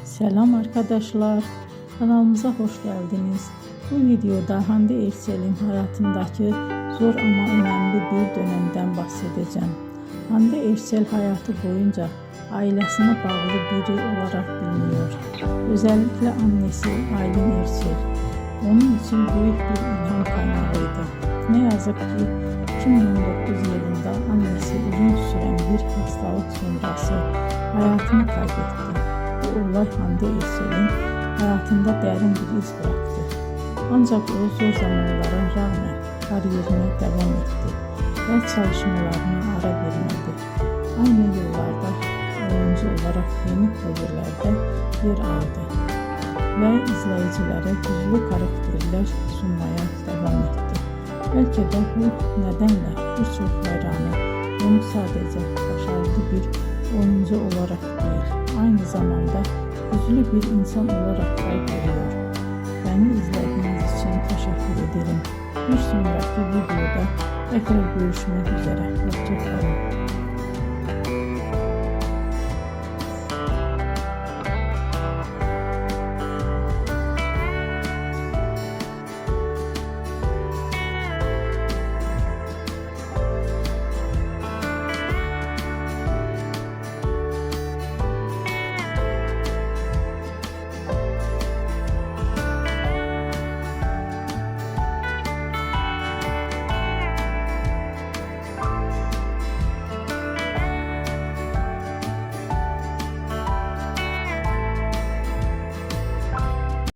Selam arkadaşlar, kanalımıza hoş geldiniz. Bu videoda Hande Erçel'in hayatındaki zor ama önemli bir dönemden bahsedeceğim. Hande Erçel hayatı boyunca ailesine bağlı biri olarak biliniyor. Özellikle annesi Aylin Erçel onun için büyük bir ilham kaynağıydı. Ne yazık ki 2019 yılında annesi uzun süren bir hastalık sonrası hayatını kaybetti. Bu olay Hande Erçel'in hayatında derin bir iz bıraktı. Ancak o zor zamanlara rağmen kariyerine devam etti ve çalışmalarına ara vermedi. Aynı yıllarda oyuncu olarak yeni projelerde yer aldı ve izleyicilere güçlü karakterler sunmaya devam etti. Belki de bu nedenle birçok hayranı onu sadece başarılı bir oyuncu olarak değil, aynı zamanda güçlü bir insan olarak da görüyor. Beni izlediğiniz için teşekkür ederim. Bir sonraki videoda tekrar görüşmek üzere. Hoşça kalın.